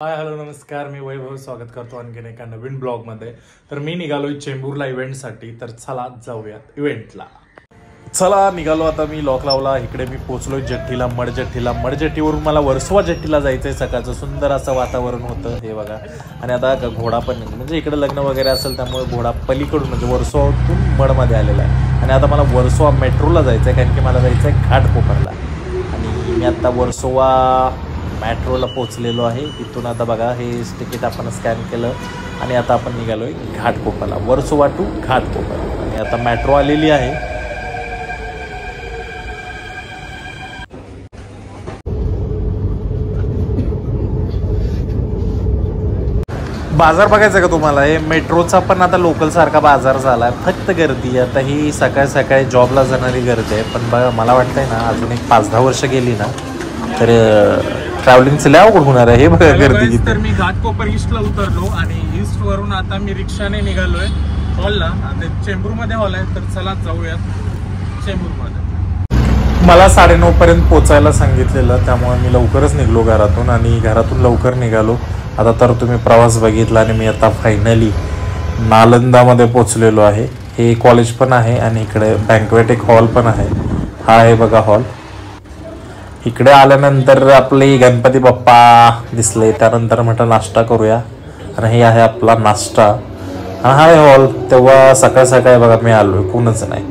Hi hello नमस्कार, मी वैभव स्वागत करतो आणखीन एका नवीन ब्लॉग मध्ये। तर मी निघालोय चेंबूरला इव्हेंटसाठी, तर चला जाऊयात इव्हेंटला। चला निघालो आता, मी लॉक लावला। इकडे मी पोहोचलोय जट्टीला, मडजेट्टीवरून मला वर्सोवा जट्टीला जायचंय। सकाळचं सुंदर असं वातावरण होतं हे बघा, आणि आता घोडा पण म्हणजे इकडे लग्न वगैरे असेल त्यामुळे घोडा पलीकडून म्हणजे वर्सोवातून मडमध्ये आलेला आहे। आणि आता मला वर्सोवा मेट्रोला जायचंय, कारण की मला जायचंय घाटकोपरला। आणि मी आता वर्सोवा मेट्रोला पोहोचलेलो आहे। इथून आता बघा हे तिकीट आपण स्कॅन केलं आणि आता आपण निघालोय घाटकोपरला, वर्सोवा टू घाटकोपर। आणि आता मेट्रो आलेली आहे। बाजार बघायचा का तुम्हाला? हे मेट्रोचा पण आता लोकल सारखा बाजार झालाय, फक्त गर्दी आता ही सकाळी सकाळी जॉबला जाणारी गर्दी आहे। पण बघा मला वाटतंय ना अजून एक 5-10 वर्ष गेली ना तर ट्रॅव्हलिंगचं लय अवघड होणार आहे। हे बघा गर्दी। तर मी घाटकोपर ईस्टला उतरलो आणि ईस्ट वरून आता मी रिक्षाने निघालोय हॉलला। चेंबूरमध्ये हॉल आहे, तर चला जाऊयात चेंबूरमध्ये। मला 9:30 पर्यंत पोचायला सांगितलेलं, त्यामुळे मी लवकरच निघलो घरातून आणि घरातून लवकर निघालो। आता तर तुम्ही प्रवास बघितला आणि मी आता फायनली नालंदामध्ये पोचलेलो आहे। हे कॉलेज पण आहे आणि इकडे बँक्वेट एक हॉल पण आहे। हा आहे बघा हॉल। इकडे आल्यानंतर आपले गणपती बाप्पा दिसले, त्यानंतर म्हटलं नाश्ता करूया आणि हे आहे आपला नाश्ता आणि हा आहे हॉल। तेव्हा सकाळ सकाळी बघा मी आलोय, कोणच नाही।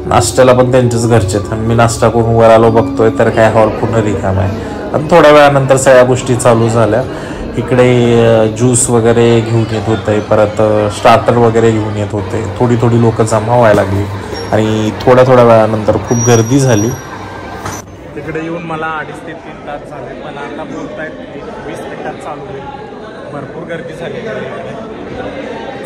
नाश्त्याला पण त्यांचेच घरचे, आणि मी नाश्ता करून वर आलो बघतोय तर काय हॉल पूर्ण रिकाम आहे। आणि थोड्या वेळानंतर सगळ्या गोष्टी चालू झाल्या। इकडे ज्यूस वगैरे घेऊन येत होते, परत स्टार्टर वगैरे घेऊन येत होते। थोडी लोक जमा व्हायला लागली आणि थोड्या वेळानंतर खूप गर्दी झाली। तिकडे येऊन मला 2.5 ते 3 तास झाले, पण आता बोलतायत 20 मिनिटात चालू होईल। भरपूर गर्दी झाली।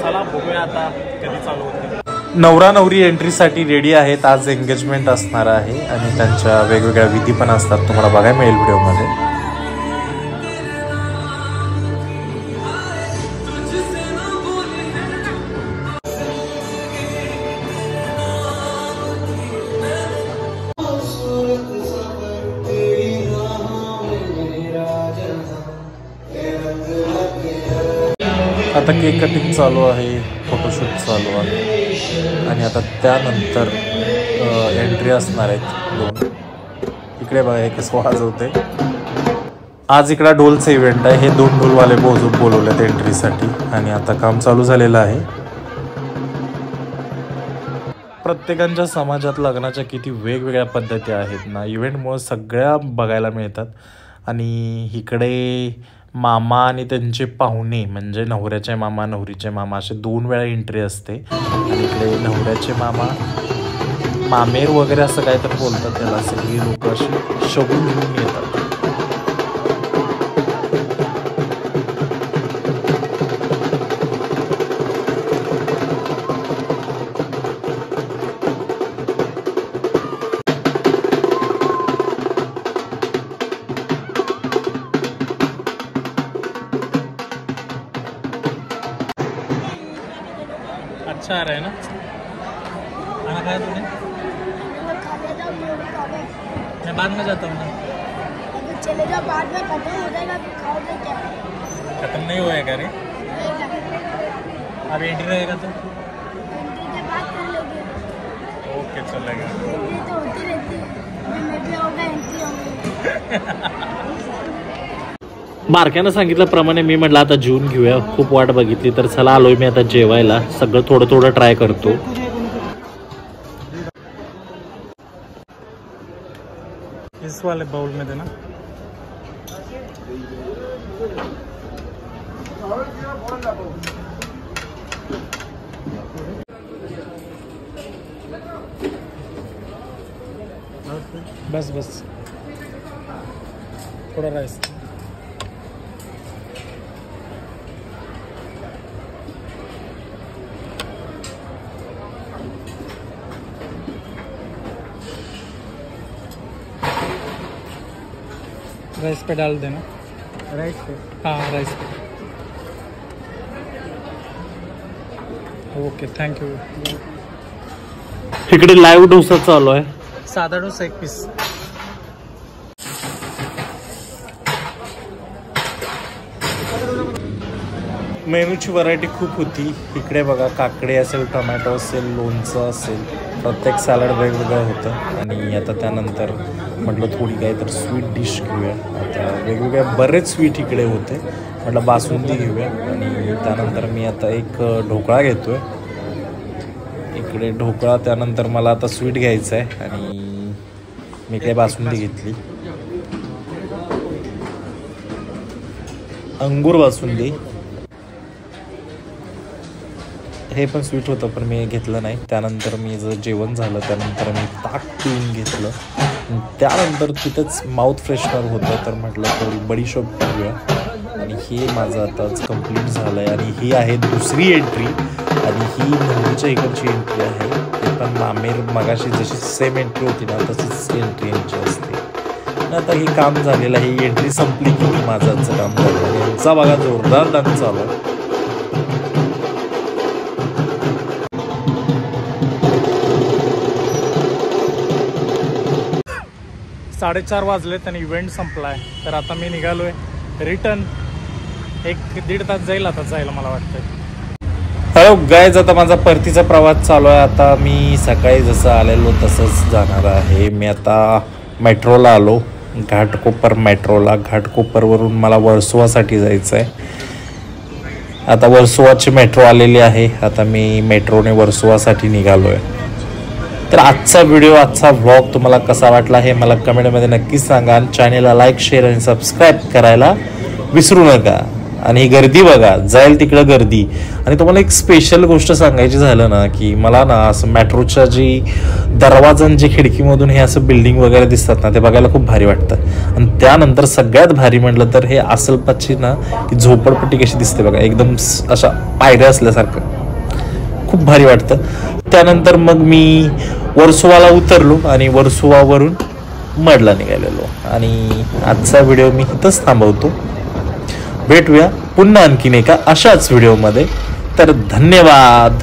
चला बघूया आता कधी चालू होते। नवरा नवरी एंट्रीसाठी रेडी आहेत। आज एंगेजमेंट असणार आहे आणि त्यांच्या वेगवेगळ्या विधी पण असतात, तुम्हाला बघायला मिळेल व्हिडिओमध्ये। आता केक कटिंग चालू आहे, फोटोशूट चालू आहे आणि आता त्यानंतर एंट्री असणार आहेत 2। इकडे बघा हे कसं वाजवते। आज इकडे ढोलचं इव्हेंट आहे। हे 2 ढोलवाले बोलवलेत एंट्रीसाठी आणि आता काम चालू झालेलं आहे। प्रत्येकाच्या समाजात लग्नाच्या किती वेगवेगळ्या पद्धती आहेत ना, इव्हेंटमुळे सगळ्या बघायला मिळतात। आणि इकडे मामा आणि त्यांचे पाहुणे म्हणजे नवऱ्याचे मामा नवरीचे मामा असे 2 वेळा एंट्री असते। आणि इकडे नवऱ्याचे मामा मामेर वगैरे असं काय तर बोलतात त्याला, सगळी लोक अशी शगून घेऊन येतात। अच्छा आ रहा है ना? खाना खाया तूने? मैं बाद में जाता हूँ ना। चले जाओ, बाद में खत्म हो जाएगा तो खाओगे क्या? खत्म नहीं होएगा रे, अब एंट्री रहेगा तो के बाद कर लेंगे। ओके चलेगा। एंट्री तो होती रहती है, मैं भी होगा एंट्री होगी। बारक्यानं सांगितल्याप्रमाणे मी म्हटलं आता जेवून घेऊया, खूप वाट बघितली, तर चला आलोय मी आता जेवायला। सगळं थोडं ट्राय करतो। इस वाले बाउल में देना। बस थोड़ा राइस। राइस पे डाल देना। राइस पे? हाँ rice pay. Okay thank you. इकडे लाईव्ह डोसा चालू आहे। साधा डोसा 1 पीस। मेनूची व्हरायटी खूप होती. इकडे बघा काकडे असेल, टोमॅटो असेल, लोणचं असेल, प्रत्येक सॅलड वेगवेगळं होतं. आणि आता त्यानंतर म्हटलं थोडी काही तर स्वीट डिश घेऊया. आता वेगवेगळ्या बरेच स्वीट इकडे होते, म्हटलं बासुंदी घेऊया. आणि त्यानंतर मी आता एक ढोकळा घेतोय इकडे ढोकळा. त्यानंतर मला आता स्वीट घ्यायचं आहे आणि मी इकडे बासुंदी घेतली, अंगूर बासुंदी. हे पण स्वीट होतं पण मी घेतलं नाही. त्यानंतर मी जर जेवण झालं त्यानंतर मी ताक पिऊन घेतलं. त्यानंतर तिथंच माउथ फ्रेशनर होतं तर म्हटलं थोडी बडीशोप घेऊया. आणि हे माझं आताच कंप्लीट झालं आहे. आणि ही आहे दुसरी एंट्री आणि ही मुंबईच्या इकडची एंट्री आहे. ते पण आमेर मगाशी जशी सेम एंट्री होती ना तशीच एंट्री यांची असते. आता हे काम झालेलं आहे, ही एंट्री संपली की माझं आजचं काम झालं. यांचा बघा जोरदार डान्स चालू आहे. 4:30 वाजलेत आणि इव्हेंट संपलाय. तर आता मी निघालोय रिटर्न. 1-1.5 तास जाईल आता जायला मला वाटतंय. हॅलो गाईज, आता माझा परतीचा प्रवास चालू आहे. आता मी सकाळी जसं आलेलो तसंच जाणार आहे. मी आता मेट्रोला आलो, घाटकोपर मेट्रोला. घाटकोपरवरून मला वर्सोवासाठी जायचं आहे. आता वर्सोवाची मेट्रो आलेली आहे. आता मी मेट्रोने वर्सोवासाठी निघालो आहे. तर आजचा व्हिडिओ, आजचा व्लॉग तुम्हाला कसा वाटला हे मला कमेंटमध्ये नक्कीच सांगा. आणि चॅनेलला लाईक, शेअर आणि सबस्क्राईब करायला विसरू नका. आणि ही गर्दी बघा, जाईल तिकडं गर्दी. आणि तुम्हाला एक स्पेशल गोष्ट सांगायची झालं ना की मला ना असं मेट्रोच्या जी दरवाजांची खिडकीमधून हे असं बिल्डिंग वगैरे दिसतात ना ते बघायला खूप भारी वाटतं. आणि त्यानंतर सगळ्यात भारी म्हटलं तर हे आसलपाची ना की झोपडपट्टी कशी दिसते बघा, एकदम अशा पायऱ्या असल्यासारखं खूप भारी वाटतं. त्यानंतर मग मी वर्सोवाला उतरलो आणि वर्सोवावरून मडला निघालेलो. आणि आजचा व्हिडिओ मी इथंच थांबवतो. भेटूया पुन्हा आणखीन एका अशाच व्हिडिओमध्ये. तर धन्यवाद.